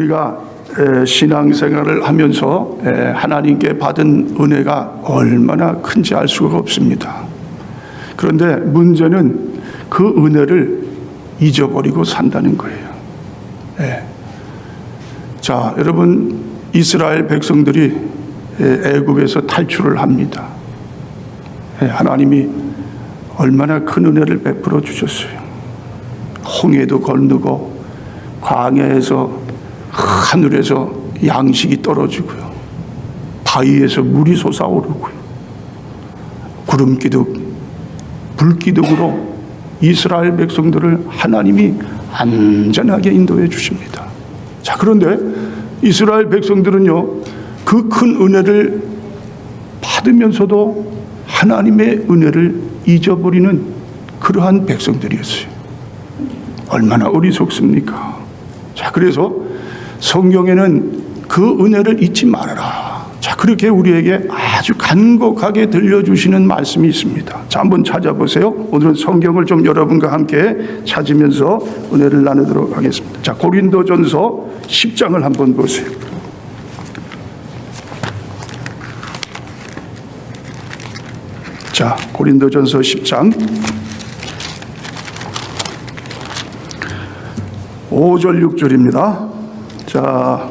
우리가 신앙생활을 하면서 하나님께 받은 은혜가 얼마나 큰지 알 수가 없습니다. 그런데 문제는 그 은혜를 잊어버리고 산다는 거예요. 자, 여러분, 이스라엘 백성들이 애굽에서 탈출을 합니다. 하나님이 얼마나 큰 은혜를 베풀어 주셨어요. 홍해도 건너고 광야에서 하늘에서 양식이 떨어지고요, 바위에서 물이 솟아오르고요, 구름기둥, 불기둥으로 이스라엘 백성들을 하나님이 안전하게 인도해 주십니다. 자, 그런데 이스라엘 백성들은요, 그 큰 은혜를 받으면서도 하나님의 은혜를 잊어버리는 그러한 백성들이었어요. 얼마나 어리석습니까? 자, 그래서 성경에는 그 은혜를 잊지 말아라. 자, 그렇게 우리에게 아주 간곡하게 들려주시는 말씀이 있습니다. 자, 한번 찾아보세요. 오늘은 성경을 좀 여러분과 함께 찾으면서 은혜를 나누도록 하겠습니다. 자, 고린도전서 10장을 한번 보세요. 자, 고린도전서 10장 5절 6절입니다. 자,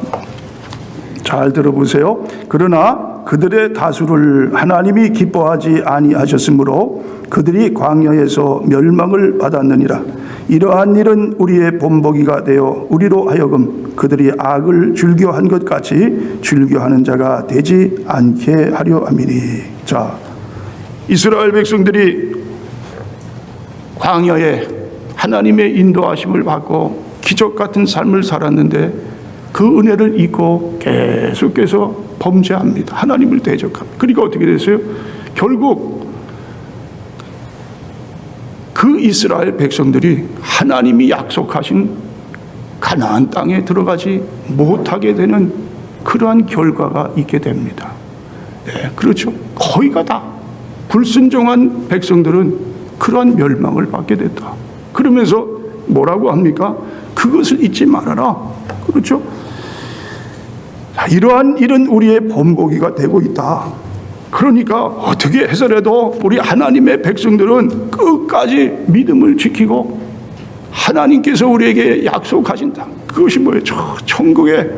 잘 들어보세요. 그러나 그들의 다수를 하나님이 기뻐하지 아니하셨으므로 그들이 광야에서 멸망을 받았느니라. 이러한 일은 우리의 본보기가 되어 우리로 하여금 그들이 악을 즐겨한 것 같이 즐겨하는 자가 되지 않게 하려 함이니. 자, 이스라엘 백성들이 광야에 하나님의 인도하심을 받고 기적 같은 삶을 살았는데 그 은혜를 잊고 계속해서 범죄합니다. 하나님을 대적합니다. 그러니까 어떻게 됐어요? 결국 그 이스라엘 백성들이 하나님이 약속하신 가나안 땅에 들어가지 못하게 되는 그러한 결과가 있게 됩니다. 네, 그렇죠. 거의가 다 불순종한 백성들은 그러한 멸망을 받게 됐다. 그러면서 뭐라고 합니까? 그것을 잊지 말아라. 그렇죠? 자, 이러한 일은 우리의 본보기가 되고 있다. 그러니까 어떻게 해서라도 우리 하나님의 백성들은 끝까지 믿음을 지키고 하나님께서 우리에게 약속하신다. 그것이 뭐예요? 천국에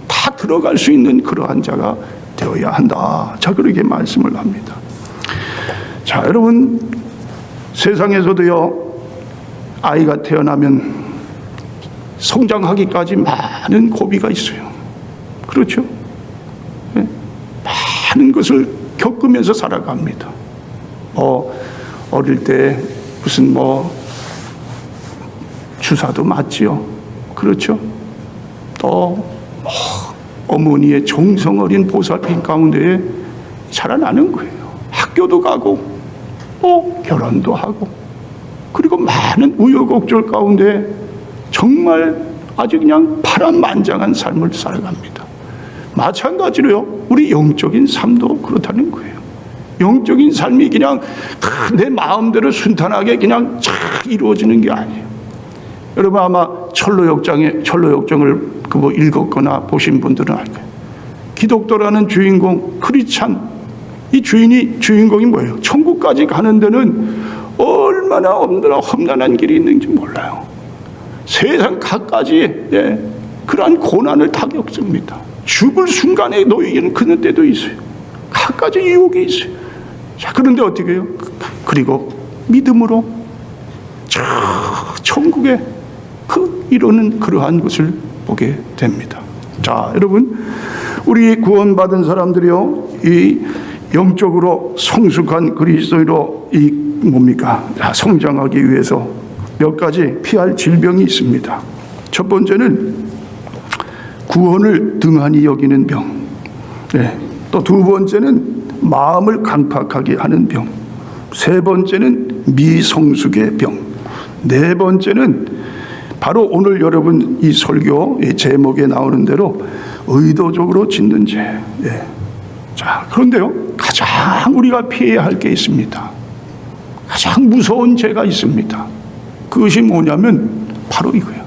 다 들어갈 수 있는 그러한 자가 되어야 한다. 자, 그렇게 말씀을 합니다. 자, 여러분, 세상에서도요, 아이가 태어나면 성장하기까지 많은 고비가 있어요. 그렇죠? 네? 많은 것을 겪으면서 살아갑니다. 어릴 때 무슨 주사도 맞지요. 그렇죠? 또 어머니의 정성 어린 보살핌 가운데에 자라나는 거예요. 학교도 가고 결혼도 하고, 그리고 많은 우여곡절 가운데 정말 아주 그냥 파란만장한 삶을 살아갑니다. 마찬가지로요, 우리 영적인 삶도 그렇다는 거예요. 영적인 삶이 그냥 내 마음대로 순탄하게 그냥 잘 이루어지는 게 아니에요. 여러분 아마 철로역정을 읽었거나 보신 분들은 알 거예요. 기독도라는 주인공 크리스찬, 이 주인공이 뭐예요? 천국까지 가는 데는 얼마나 험난한 길이 있는지 몰라요. 세상 갖가지 그러한 고난을 다 겪습니다. 죽을 순간에 놓이는 그런 때도 있어요. 갖가지 유혹이 있어요. 자, 그런데 어떻게 해요? 그리고 믿음으로 천국에 이루는 그러한 것을 보게 됩니다. 자, 여러분, 우리 구원받은 사람들이요, 이 영적으로 성숙한 그리스도인으로 성장하기 위해서 몇 가지 피할 질병이 있습니다. 첫 번째는 구원을 등한히 여기는 병. 또 두 번째는 마음을 강팍하게 하는 병. 세 번째는 미성숙의 병. 네 번째는 바로 오늘 여러분 이 설교 제목에 나오는 대로 의도적으로 짓는 죄. 자, 그런데요, 가장 우리가 피해야 할 게 있습니다. 가장 무서운 죄가 있습니다. 그것이 뭐냐면 바로 이거예요.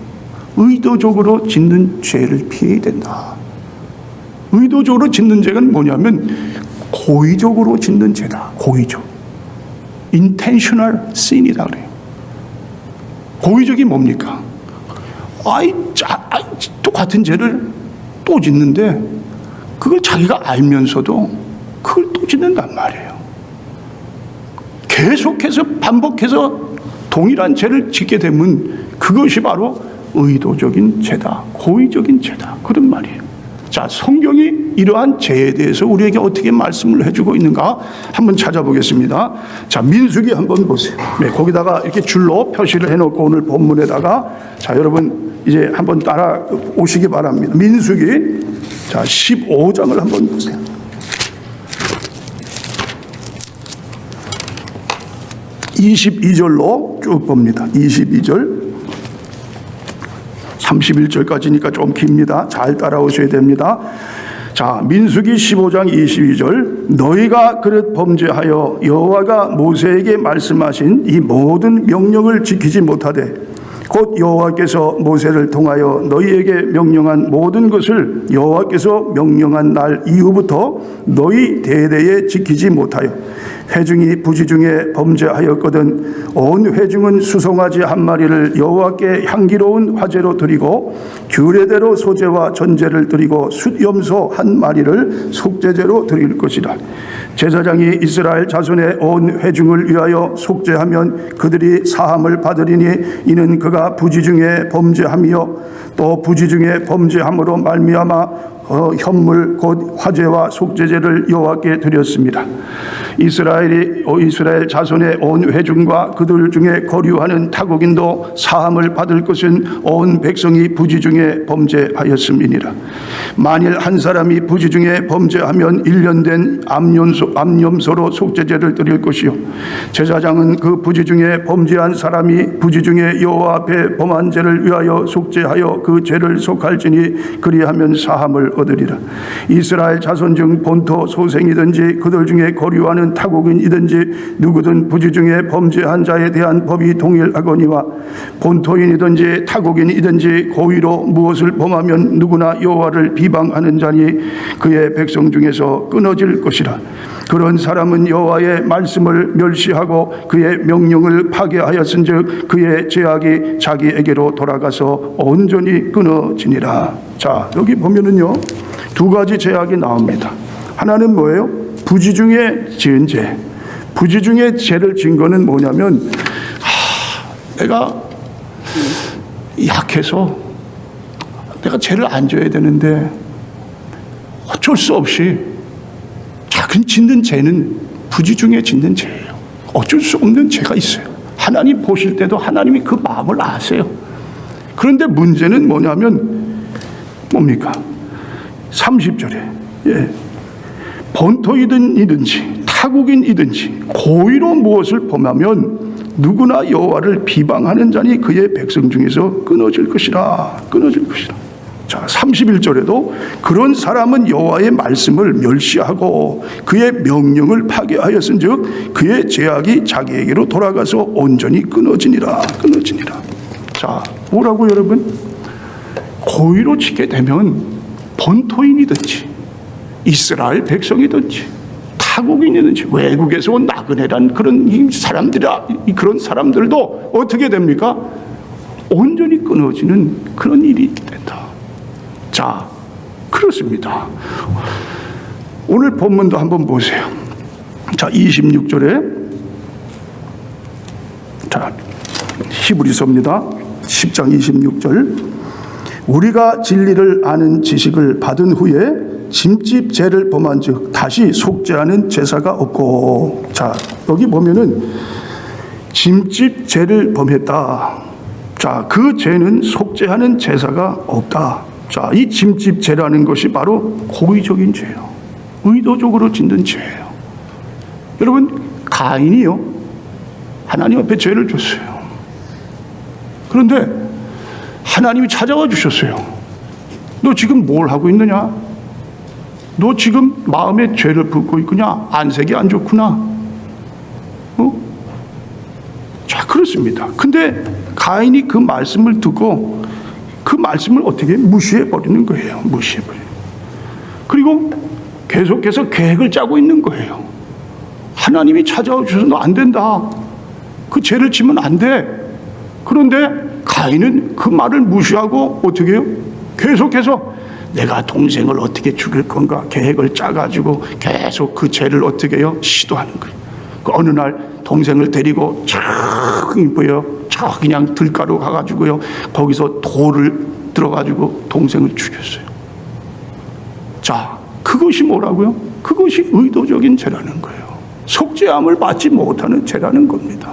의도적으로 짓는 죄를 피해야 된다. 의도적으로 짓는 죄가 뭐냐면 고의적으로 짓는 죄다. 고의적. intentional sin이다 그래요. 고의적이 뭡니까? 똑같은 죄를 또 짓는데 그걸 자기가 알면서도 그걸 또 짓는단 말이에요. 계속해서 반복해서 동일한 죄를 짓게 되면 그것이 바로 의도적인 죄다. 고의적인 죄다. 그런 말이에요. 자, 성경이 이러한 죄에 대해서 우리에게 어떻게 말씀을 해주고 있는가 한번 찾아보겠습니다. 자, 민수기 한번 보세요. 네, 거기다가 이렇게 줄로 표시를 해놓고 오늘 본문에다가 자, 여러분 이제 한번 따라 오시기 바랍니다. 민수기 자 15장을 한번 보세요. 22절로 쭉 봅니다. 22절 31절까지니까 좀 깁니다. 잘 따라오셔야 됩니다. 자, 민수기 15장 22절 너희가 그릇 범죄하여 여호와가 모세에게 말씀하신 이 모든 명령을 지키지 못하되 곧 여호와께서 모세를 통하여 너희에게 명령한 모든 것을 여호와께서 명령한 날 이후부터 너희 대대에 지키지 못하여 회중이 부지 중에 범죄하였거든 온 회중은 수송아지 한 마리를 여호와께 향기로운 화제로 드리고 규례대로 소제와 전제를 드리고 숫염소 한 마리를 속죄제로 드릴 것이라. 제사장이 이스라엘 자손의 온 회중을 위하여 속죄하면 그들이 사함을 받으리니 이는 그가 부지 중에 범죄함이요 또 부지 중에 범죄함으로 말미암아 현물 곧 화제와 속죄제를 여호와께 드렸습니다. 이스라엘 자손의 온 회중과 그들 중에 거류하는 타국인도 사함을 받을 것은 온 백성이 부지 중에 범죄하였음이니라. 만일 한 사람이 부지 중에 범죄하면 1년 된 암염소로 속죄제를 드릴 것이요 제사장은 그 부지 중에 범죄한 사람이 부지 중에 여호와 앞에 범한 죄를 위하여 속죄하여 그 죄를 속할지니 그리하면 사함을 얻으리라. 이스라엘 자손 중 본토 소생이든지 그들 중에 거류하는 타국인이든지 누구든 부지 중에 범죄한 자에 대한 법이 동일하거니와 본토인이든지 타국인이든지 고의로 무엇을 범하면 누구나 여호와를 비방하는 자니 그의 백성 중에서 끊어질 것이라. 그런 사람은 여호와의 말씀을 멸시하고 그의 명령을 파괴하였은즉 그의 죄악이 자기에게로 돌아가서 온전히 끊어지니라. 자, 여기 보면은요 두 가지 죄악이 나옵니다. 하나는 뭐예요? 부지 중에 지은 죄. 부지 중에 죄를 지은 거는 뭐냐면 내가 약해서 내가 죄를 안 져야 되는데 어쩔 수 없이 작은 짓는 죄는 부지 중에 짓는 죄예요. 어쩔 수 없는 죄가 있어요. 하나님 보실 때도 하나님이 그 마음을 아세요. 그런데 문제는 뭐냐면 뭡니까? 30절에 본토이든지 타국인이든지 고의로 무엇을 범하면 누구나 여호와를 비방하는 자니 그의 백성 중에서 끊어질 것이라. 끊어질 것이라. 자, 31절에도 그런 사람은 여호와의 말씀을 멸시하고 그의 명령을 파괴하였은즉 그의 죄악이 자기에게로 돌아가서 온전히 끊어지니라. 끊어지니라. 자, 뭐라고 여러분? 고의로 짓게 되면 본토인이든지 이스라엘 백성이든지 타국인이든지 외국에서 온 나그네란 그런 사람들이라 그런 사람들도 어떻게 됩니까? 온전히 끊어지는 그런 일이 있게 된다. 자, 그렇습니다. 오늘 본문도 한번 보세요. 자, 26절에 자, 히브리서입니다. 10장 26절 우리가 진리를 아는 지식을 받은 후에 짐짓 죄를 범한 즉 다시 속죄하는 제사가 없고. 자, 여기 보면은 짐짓 죄를 범했다. 자, 그 죄는 속죄하는 제사가 없다. 자, 이 짐짓 죄라는 것이 바로 고의적인 죄예요. 의도적으로 짓는 죄예요. 여러분, 가인이요 하나님 앞에 죄를 줬어요. 그런데 하나님이 찾아와 주셨어요. 너 지금 뭘 하고 있느냐? 너 지금 마음에 죄를 붓고 있구나? 안색이 안 좋구나? 자, 그렇습니다. 근데 가인이 그 말씀을 듣고 그 말씀을 어떻게 무시해버리는 거예요. 무시해버려요. 그리고 계속해서 계획을 짜고 있는 거예요. 하나님이 찾아와 주셔서 너 안 된다. 그 죄를 지면 안 돼. 그런데 가인은 그 말을 무시하고 어떻게 해요? 계속해서 내가 동생을 어떻게 죽일 건가 계획을 짜가지고 계속 그 죄를 어떻게 해요? 시도하는 거예요. 그 어느 날 동생을 데리고 저 그냥 들가로 가가지고요. 거기서 돌을 들어가지고 동생을 죽였어요. 자, 그것이 뭐라고요? 그것이 의도적인 죄라는 거예요. 속죄함을 받지 못하는 죄라는 겁니다.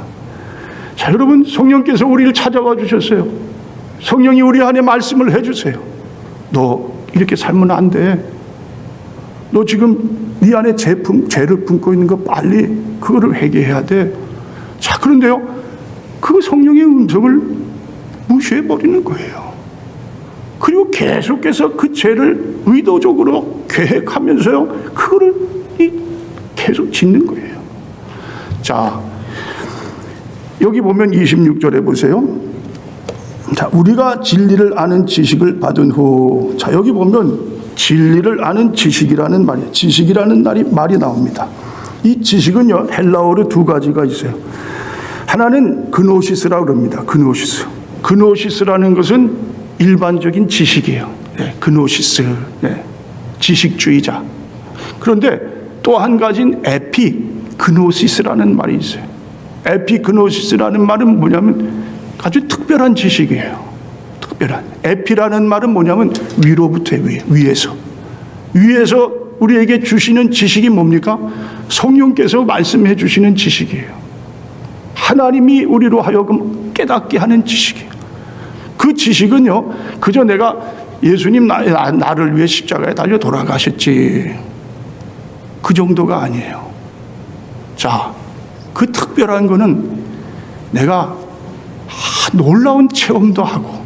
자, 여러분, 성령께서 우리를 찾아와 주셨어요. 성령이 우리 안에 말씀을 해주세요. 너 이렇게 살면 안 돼. 너 지금 네 안에 죄를 품고 있는 거 빨리 그거를 회개해야 돼. 자, 그런데요, 그 성령의 음성을 무시해버리는 거예요. 그리고 계속해서 그 죄를 의도적으로 계획하면서요, 그거를 계속 짓는 거예요. 자, 여기 보면 26절에 보세요. 자, 우리가 진리를 아는 지식을 받은 후, 자, 여기 보면 진리를 아는 지식이라는 지식이라는 말이 나옵니다. 이 지식은요, 헬라어로 두 가지가 있어요. 하나는 그노시스라고 그럽니다. 그노시스라는 것은 일반적인 지식이에요. 네, 그노시스. 네, 지식주의자. 그런데 또 한 가지는 에피그노시스라는 말이 있어요. 에피그노시스라는 말은 뭐냐면 아주 특별한 지식이에요. 특별한. 에피라는 말은 뭐냐면 위로부터의 위에서 우리에게 주시는 지식이 뭡니까? 성령께서 말씀해 주시는 지식이에요. 하나님이 우리로 하여금 깨닫게 하는 지식이에요. 그 지식은요, 그저 내가 예수님 나를 위해 십자가에 달려 돌아가셨지, 그 정도가 아니에요. 자, 그 특별한 거는 내가 놀라운 체험도 하고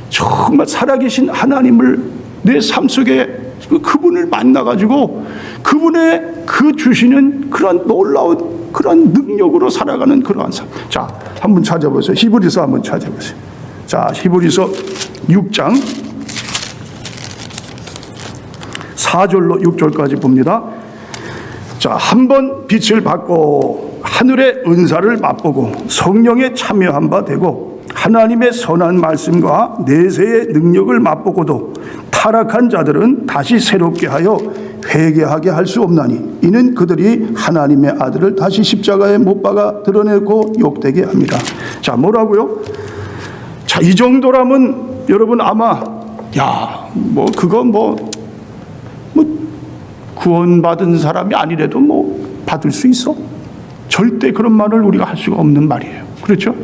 정말 살아계신 하나님을 내 삶 속에 그분을 만나가지고 그분의 그 주시는 그런 놀라운 그런 능력으로 살아가는 그러한 삶. 자, 한번 찾아보세요. 히브리서 한번 찾아보세요. 자, 히브리서 6장 4절로 6절까지 봅니다. 자, 한번 빛을 받고 하늘의 은사를 맛보고 성령에 참여한 바 되고 하나님의 선한 말씀과 내세의 능력을 맛보고도 타락한 자들은 다시 새롭게 하여 회개하게 할 수 없나니 이는 그들이 하나님의 아들을 다시 십자가에 못 박아 드러내고 욕되게 합니다. 자, 뭐라고요? 자, 이 정도라면 여러분 아마 그거 구원받은 사람이 아니래도 받을 수 있어? 절대 그런 말을 우리가 할 수가 없는 말이에요. 그렇죠?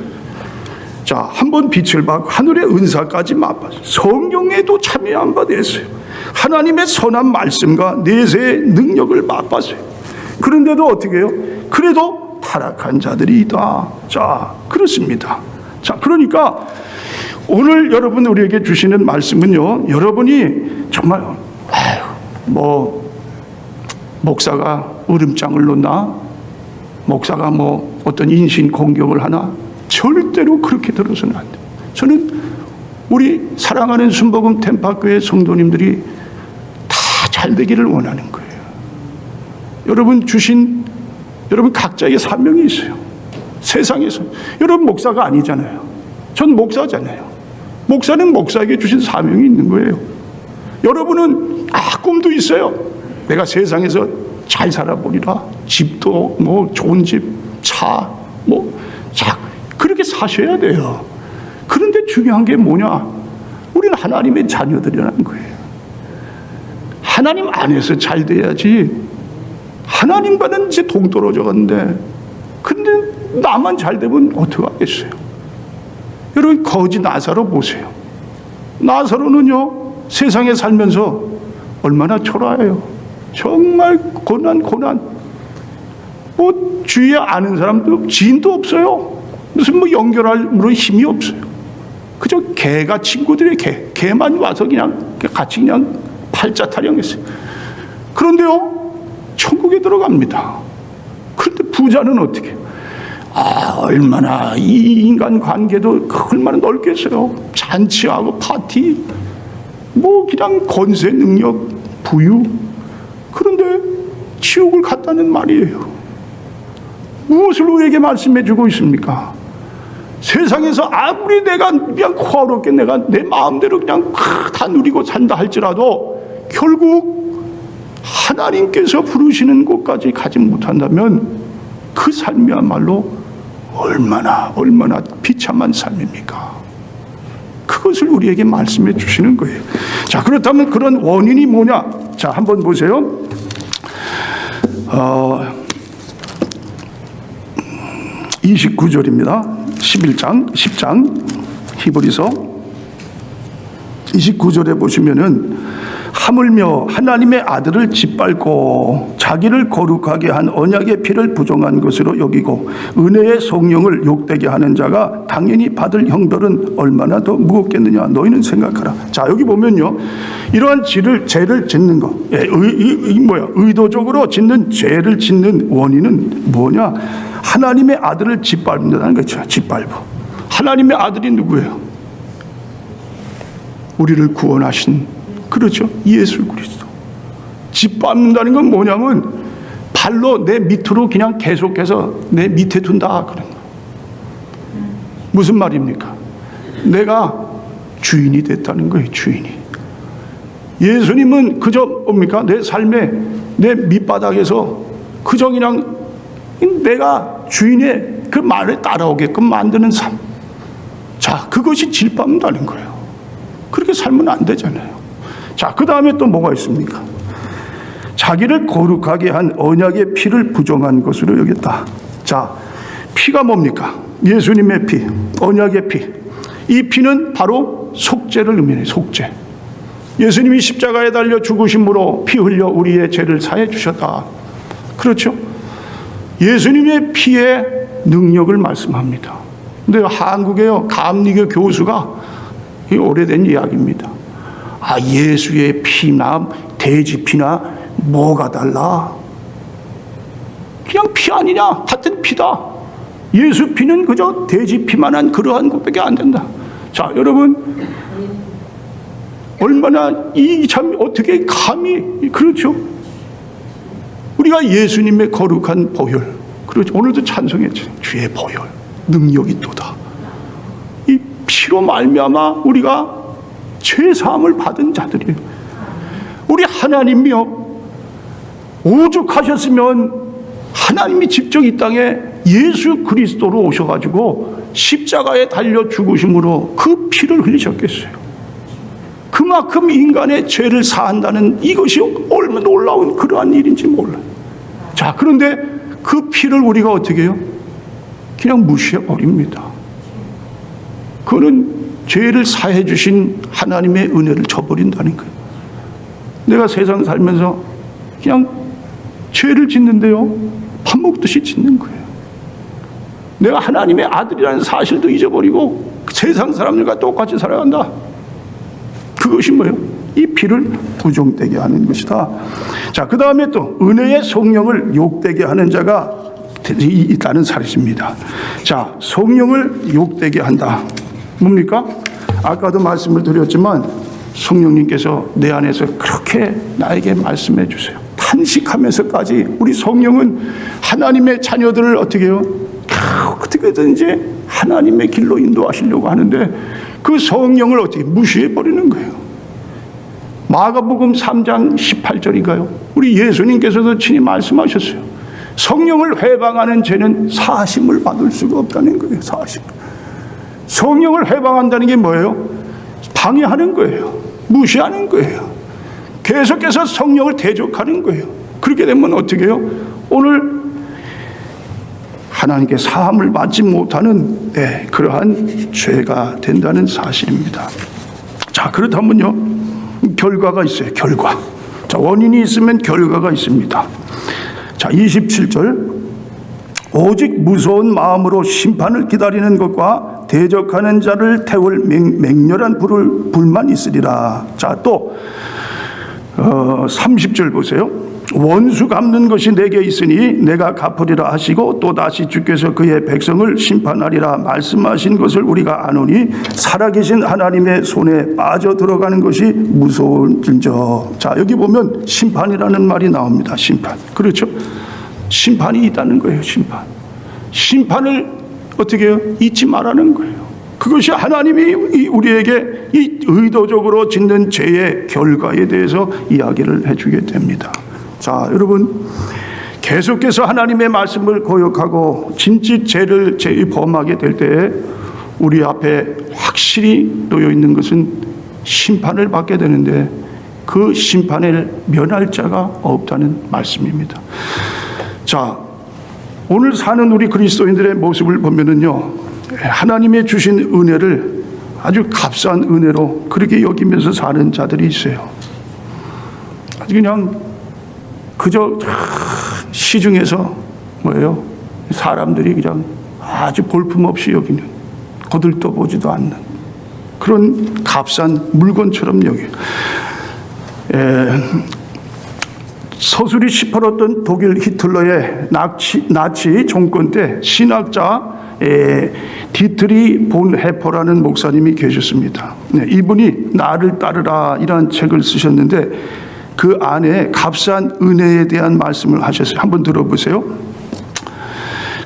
자, 한번 빛을 받고 하늘의 은사까지 맛봤어요. 성령에도 참여한 바 됐어요. 하나님의 선한 말씀과 내세의 능력을 맛봤어요. 그런데도 어떻게 해요? 그래도 타락한 자들이 있다. 자, 그렇습니다. 자, 그러니까 오늘 여러분 우리에게 주시는 말씀은요, 여러분이 정말 목사가 으름장을 놓나? 목사가 어떤 인신 공격을 하나? 절대로 그렇게 들어서는 안 돼요. 저는 우리 사랑하는 순복음 템파교회 성도님들이 다 잘 되기를 원하는 거예요. 여러분 각자의 사명이 있어요. 세상에서. 여러분 목사가 아니잖아요. 전 목사잖아요. 목사는 목사에게 주신 사명이 있는 거예요. 여러분은 꿈도 있어요. 내가 세상에서 잘 살아보리라. 집도 좋은 집, 차, 그렇게 사셔야 돼요. 그런데 중요한 게 뭐냐? 우리는 하나님의 자녀들이라는 거예요. 하나님 안에서 잘 돼야지. 하나님과는 이제 동떨어져 갔는데, 근데 나만 잘 되면 어떡하겠어요? 여러분, 거지 나사로 보세요. 나사로는요, 세상에 살면서 얼마나 초라해요. 정말 고난. 주위에 아는 사람도 지인도 없어요. 무슨 연결할 힘이 없어요. 그저 개가 친구들의 개만 와서 같이 팔자 타령했어요. 그런데요, 천국에 들어갑니다. 그런데 부자는 어떻게 해요? 얼마나 이 인간 관계도 얼마나 넓겠어요. 잔치하고 파티, 뭐 그냥 권세, 능력, 부유. 그런데 지옥을 갔다는 말이에요. 무엇을 우리에게 말씀해 주고 있습니까? 세상에서 아무리 내가 그냥 호화롭게 내가 내 마음대로 그냥 다 누리고 산다 할지라도 결국 하나님께서 부르시는 곳까지 가지 못한다면 그 삶이야말로 얼마나 비참한 삶입니까? 그것을 우리에게 말씀해 주시는 거예요. 자, 그렇다면 그런 원인이 뭐냐? 자, 한번 보세요. 29절입니다. 10장 히브리서 29절에 보시면은 하물며 하나님의 아들을 짓밟고 자기를 거룩하게 한 언약의 피를 부정한 것으로 여기고 은혜의 성령을 욕되게 하는 자가 당연히 받을 형벌은 얼마나 더 무겁겠느냐 너희는 생각하라. 자, 여기 보면요, 이러한 죄를 짓는 것, 의도적으로 짓는 죄를 짓는 원인은 뭐냐? 하나님의 아들을 짓밟는다는 거죠. 짓밟고. 하나님의 아들이 누구예요? 우리를 구원하신, 그렇죠, 예수 그리스도. 짓밟는다는 건 뭐냐면 발로 내 밑으로 그냥 계속해서 내 밑에 둔다 그런 거. 무슨 말입니까? 내가 주인이 됐다는 거예요. 주인이. 예수님은 그저 뭡니까? 내 삶에 내 밑바닥에서 그저 그냥 내가 주인의 그 말을 따라오게끔 만드는 삶. 자, 그것이 짓밟는다는 거예요. 그렇게 살면 안 되잖아요. 자, 그 다음에 또 뭐가 있습니까? 자기를 거룩하게 한 언약의 피를 부정한 것으로 여겼다. 자, 피가 뭡니까? 예수님의 피, 언약의 피. 이 피는 바로 속죄를 의미해요. 속죄. 예수님이 십자가에 달려 죽으심으로 피 흘려 우리의 죄를 사해 주셨다. 그렇죠? 예수님의 피의 능력을 말씀합니다. 근데 한국에요, 감리교 교수가, 오래된 이야기입니다. 예수의 피나 돼지 피나 뭐가 달라? 그냥 피 아니냐? 같은 피다. 예수 피는 그저 돼지 피만한 그러한 것밖에 안 된다. 자, 여러분, 얼마나 이 참 어떻게 감히, 그렇죠? 우리가 예수님의 거룩한 보혈, 그렇죠? 오늘도 찬송했죠. 주의 보혈, 능력이 또다. 이 피로 말미암아 우리가 죄 사함을 받은 자들이에요. 우리 하나님이요, 오죽하셨으면 하나님이 직접 이 땅에 예수 그리스도로 오셔가지고 십자가에 달려 죽으심으로 그 피를 흘리셨겠어요. 그만큼 인간의 죄를 사한다는 이것이 얼마나 놀라운 그러한 일인지 몰라요. 자, 그런데 그 피를 우리가 어떻게 해요? 그냥 무시해버립니다. 그거는 죄를 사해 주신 하나님의 은혜를 저버린다는 거예요. 내가 세상 살면서 그냥 죄를 짓는데요, 밥 먹듯이 짓는 거예요. 내가 하나님의 아들이라는 사실도 잊어버리고 세상 사람들과 똑같이 살아간다. 그것이 뭐예요? 이 피를 부정되게 하는 것이다. 자, 그 다음에 또 은혜의 성령을 욕되게 하는 자가 있다는 사실입니다. 자, 성령을 욕되게 한다. 뭡니까? 아까도 말씀을 드렸지만 성령님께서 내 안에서 그렇게 나에게 말씀해 주세요. 탄식하면서까지 우리 성령은 하나님의 자녀들을 어떻게 해요? 어떻게든지 하나님의 길로 인도하시려고 하는데 그 성령을 어떻게 무시해 버리는 거예요. 마가복음 3장 18절인가요? 우리 예수님께서도 친히 말씀하셨어요. 성령을 회방하는 죄는 사심을 받을 수가 없다는 거예요. 사심. 성령을 회방한다는 게 뭐예요? 방해하는 거예요. 무시하는 거예요. 계속해서 성령을 대적하는 거예요. 그렇게 되면 어떻게 해요? 오늘 하나님께 사함을 받지 못하는 그러한 죄가 된다는 사실입니다. 자, 그렇다면요, 결과가 있어요. 결과. 자, 원인이 있으면 결과가 있습니다. 자, 27절. 오직 무서운 마음으로 심판을 기다리는 것과 대적하는 자를 태울 맹렬한 불만 있으리라. 자, 또 30절 보세요. 원수 갚는 것이 내게 있으니 내가 갚으리라 하시고 또다시 주께서 그의 백성을 심판하리라 말씀하신 것을 우리가 아노니 살아계신 하나님의 손에 빠져 들어가는 것이 무서운즉. 자, 여기 보면 심판이라는 말이 나옵니다. 심판. 그렇죠? 심판이 있다는 거예요. 심판을 어떻게 해요? 잊지 말라는 거예요. 그것이 하나님이 우리에게 이 의도적으로 짓는 죄의 결과에 대해서 이야기를 해주게 됩니다. 자, 여러분, 계속해서 하나님의 말씀을 거역하고 짐짓 죄를 범하게 될 때 우리 앞에 확실히 놓여 있는 것은 심판을 받게 되는데 그 심판을 면할 자가 없다는 말씀입니다. 자, 오늘 사는 우리 그리스도인들의 모습을 보면은요, 하나님의 주신 은혜를 아주 값싼 은혜로 그렇게 여기면서 사는 자들이 있어요. 아주 그냥 그저 시중에서 뭐예요? 사람들이 그냥 아주 볼품없이 여기는, 거들떠보지도 않는 그런 값싼 물건처럼 여겨요. 서술이 시퍼렀던 독일 히틀러의 나치 정권 때 신학자 디트리 본 해퍼라는 목사님이 계셨습니다. 이분이 나를 따르라 이라는 책을 쓰셨는데 그 안에 값싼 은혜에 대한 말씀을 하셨어요. 한번 들어보세요.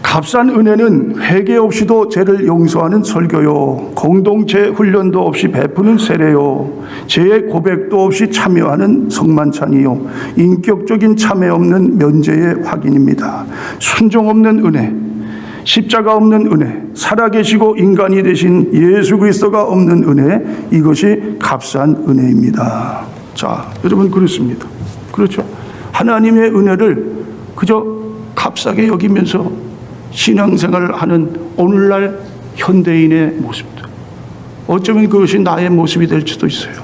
값싼 은혜는 회개 없이도 죄를 용서하는 설교요, 공동체 훈련도 없이 베푸는 세례요, 죄의 고백도 없이 참여하는 성만찬이요, 인격적인 참회 없는 면죄의 확인입니다. 순종 없는 은혜, 십자가 없는 은혜, 살아계시고 인간이 되신 예수 그리스도가 없는 은혜, 이것이 값싼 은혜입니다. 자, 여러분, 그렇습니다. 그렇죠? 하나님의 은혜를 그저 값싸게 여기면서 신앙생활을 하는 오늘날 현대인의 모습들, 어쩌면 그것이 나의 모습이 될 수도 있어요.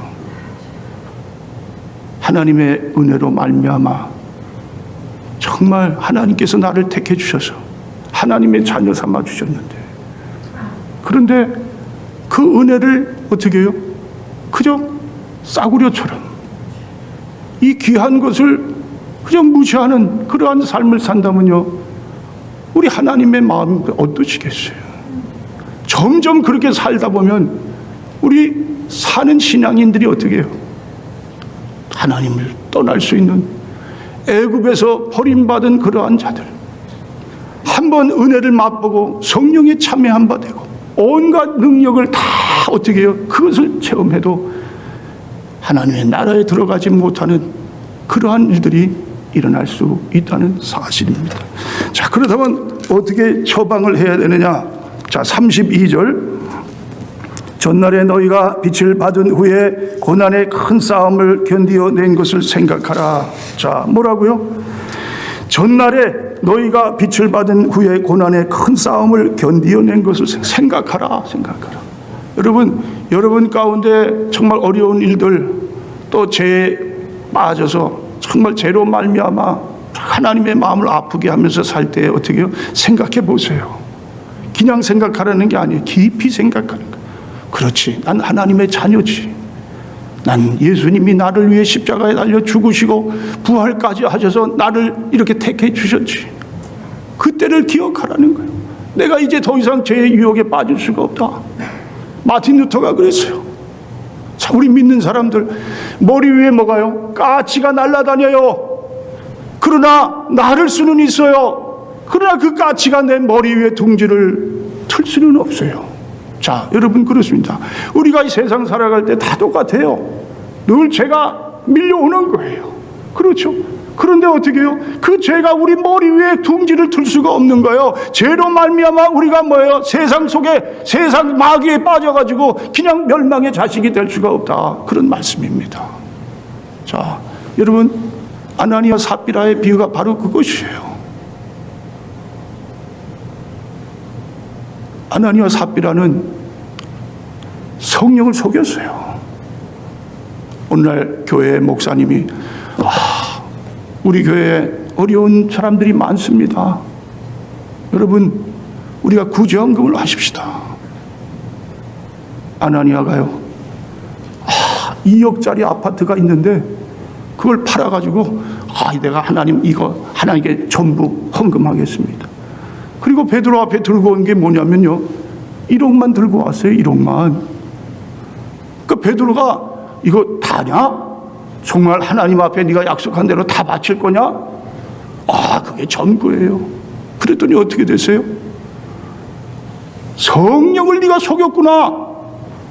하나님의 은혜로 말미암아 정말 하나님께서 나를 택해 주셔서 하나님의 자녀 삼아 주셨는데, 그런데 그 은혜를 어떻게 해요? 그저 싸구려처럼 이 귀한 것을 그냥 무시하는 그러한 삶을 산다면요, 우리 하나님의 마음이 어떠시겠어요? 점점 그렇게 살다 보면 우리 사는 신앙인들이 어떻게 해요? 하나님을 떠날 수 있는, 애굽에서 버림받은 그러한 자들, 한번 은혜를 맛보고 성령에 참여한 바 되고 온갖 능력을 다 어떻게 해요? 그것을 체험해도 하나님의 나라에 들어가지 못하는 그러한 일들이 일어날 수 있다는 사실입니다. 자, 그렇다면 어떻게 처방을 해야 되느냐? 자, 32절. 전날에 너희가 빛을 받은 후에 고난의 큰 싸움을 견디어낸 것을 생각하라. 자, 뭐라고요? 전날에 너희가 빛을 받은 후에 고난의 큰 싸움을 견디어낸 것을 생각하라. 여러분 가운데 정말 어려운 일들, 또 죄에 빠져서 정말 죄로 말미암아 하나님의 마음을 아프게 하면서 살 때 어떻게 해요? 생각해 보세요. 그냥 생각하라는 게 아니에요. 깊이 생각하는 거예요. 그렇지, 난 하나님의 자녀지. 난 예수님이 나를 위해 십자가에 달려 죽으시고 부활까지 하셔서 나를 이렇게 택해 주셨지. 그때를 기억하라는 거예요. 내가 이제 더 이상 죄의 유혹에 빠질 수가 없다. 마틴 루터가 그랬어요. 자, 우리 믿는 사람들 머리 위에 뭐가요? 까치가 날아다녀요. 그러나 나를 수는 있어요. 그러나 그 까치가 내 머리 위에 둥지를 틀 수는 없어요. 자, 여러분, 그렇습니다. 우리가 이 세상 살아갈 때 다 똑같아요. 늘 죄가 밀려오는 거예요. 그렇죠? 그런데 어떻게 해요? 그 죄가 우리 머리 위에 둥지를 틀 수가 없는 거예요. 죄로 말미암아 우리가 뭐예요? 세상 속에, 세상 마귀에 빠져가지고 그냥 멸망의 자식이 될 수가 없다. 그런 말씀입니다. 자, 여러분, 아나니아 삽비라의 비유가 바로 그것이에요. 아나니아 삽비라는 성령을 속였어요. 오늘날 교회 목사님이 우리 교회에 어려운 사람들이 많습니다. 여러분, 우리가 구제헌금을 하십시다. 아나니아가요, 2억짜리 아파트가 있는데 그걸 팔아가지고 내가 하나님 이거 하나님께 전부 헌금하겠습니다. 그리고 베드로 앞에 들고 온 게 뭐냐면요, 1억만 들고 왔어요. 1억만. 그 베드로가 이거 다냐? 정말 하나님 앞에 네가 약속한 대로 다 바칠 거냐? 그게 전부예요. 그랬더니 어떻게 됐어요? 성령을 네가 속였구나.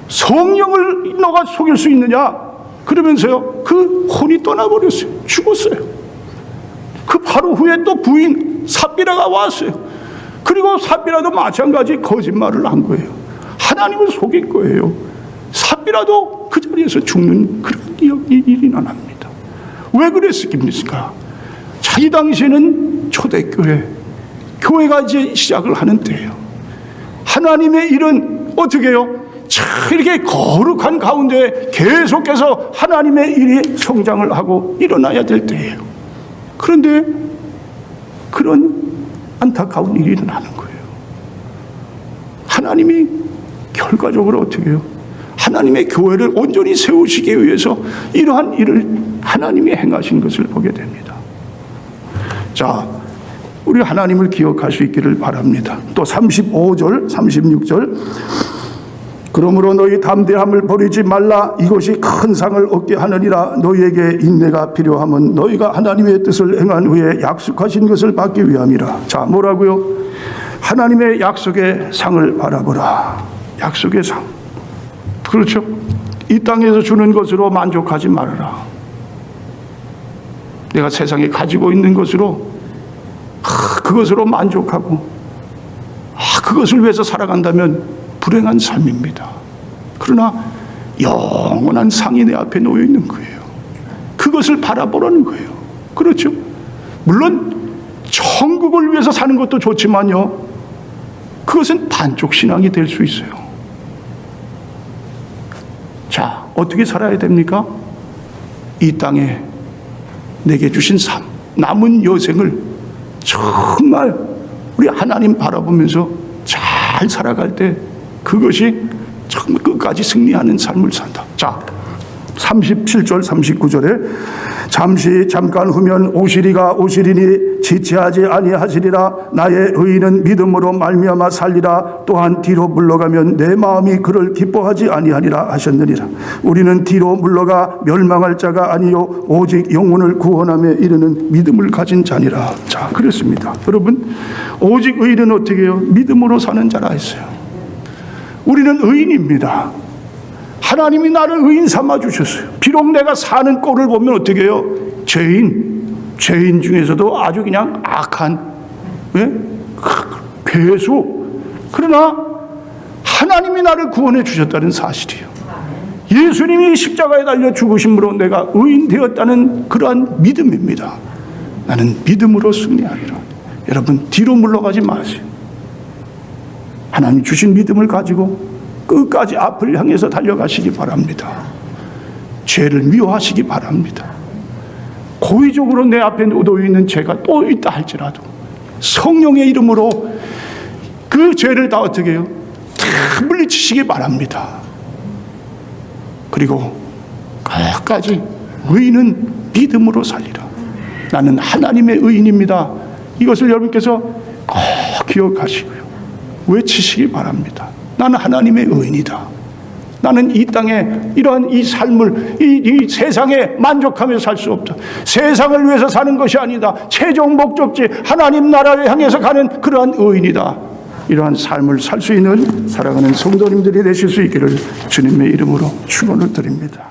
성령을 너가 속일 수 있느냐? 그러면서요, 그 혼이 떠나버렸어요. 죽었어요. 그 바로 후에 또 부인 삽비라가 왔어요. 그리고 삽비라도 마찬가지 거짓말을 한 거예요. 하나님을 속인 거예요. 삽비라도 그 자리에서 죽는 그런 일이 일어납니다. 왜 그랬습니까? 이 당시에는 초대교회, 교회가 이제 시작을 하는 때예요. 하나님의 일은 어떻게 해요? 이렇게 거룩한 가운데 계속해서 하나님의 일이 성장을 하고 일어나야 될 때예요. 그런데 그런 안타까운 일이 일어나는 거예요. 하나님이 결과적으로 어떻게 해요? 하나님의 교회를 온전히 세우시기 위해서 이러한 일을 하나님이 행하신 것을 보게 됩니다. 자, 우리 하나님을 기억할 수 있기를 바랍니다. 또 35절, 36절. 그러므로 너희 담대함을 버리지 말라. 이것이 큰 상을 얻게 하느니라. 너희에게 인내가 필요함은 너희가 하나님의 뜻을 행한 후에 약속하신 것을 받기 위함이라. 자, 뭐라고요? 하나님의 약속의 상을 바라보라. 약속의 상. 그렇죠? 이 땅에서 주는 것으로 만족하지 말아라. 내가 세상에 가지고 있는 것으로 그것으로 만족하고 그것을 위해서 살아간다면 불행한 삶입니다. 그러나 영원한 상이 내 앞에 놓여 있는 거예요. 그것을 바라보라는 거예요. 그렇죠? 물론 천국을 위해서 사는 것도 좋지만요, 그것은 반쪽 신앙이 될 수 있어요. 자, 어떻게 살아야 됩니까? 이 땅에 내게 주신 삶, 남은 여생을 정말 우리 하나님 바라보면서 잘 살아갈 때 그것이 정말 끝까지 승리하는 삶을 산다. 자, 37절 39절에 잠깐 후면 오시리니 지체하지 아니하시리라. 나의 의인은 믿음으로 말미암아 살리라. 또한 뒤로 물러가면 내 마음이 그를 기뻐하지 아니하리라 하셨느니라. 우리는 뒤로 물러가 멸망할 자가 아니요 오직 영혼을 구원함에 이르는 믿음을 가진 자니라. 자, 그렇습니다. 여러분, 오직 의인은 어떻게 해요? 믿음으로 사는 자라 했어요. 우리는 의인입니다. 하나님이 나를 의인 삼아 주셨어요. 비록 내가 사는 꼴을 보면 어떻게 해요? 죄인 중에서도 아주 그냥 악한, 괴수. 그러나 하나님이 나를 구원해 주셨다는 사실이에요. 예수님이 십자가에 달려 죽으심으로 내가 의인 되었다는 그러한 믿음입니다. 나는 믿음으로 승리하리라. 여러분, 뒤로 물러가지 마세요. 하나님 주신 믿음을 가지고 끝까지 앞을 향해서 달려가시기 바랍니다. 죄를 미워하시기 바랍니다. 고의적으로 내 앞에 놓여 있는 죄가 또 있다 할지라도 성령의 이름으로 그 죄를 다 어떻게 해요? 다 물리치시기 바랍니다. 그리고 끝까지 의인은 믿음으로 살리라. 나는 하나님의 의인입니다. 이것을 여러분께서 꼭 기억하시고요, 외치시기 바랍니다. 나는 하나님의 의인이다. 나는 이 땅에 이러한 이 삶을 이 세상에 만족하며 살 수 없다. 세상을 위해서 사는 것이 아니다. 최종 목적지 하나님 나라를 향해서 가는 그러한 의인이다. 이러한 삶을 살 수 있는 살아가는 성도님들이 되실 수 있기를 주님의 이름으로 축원을 드립니다.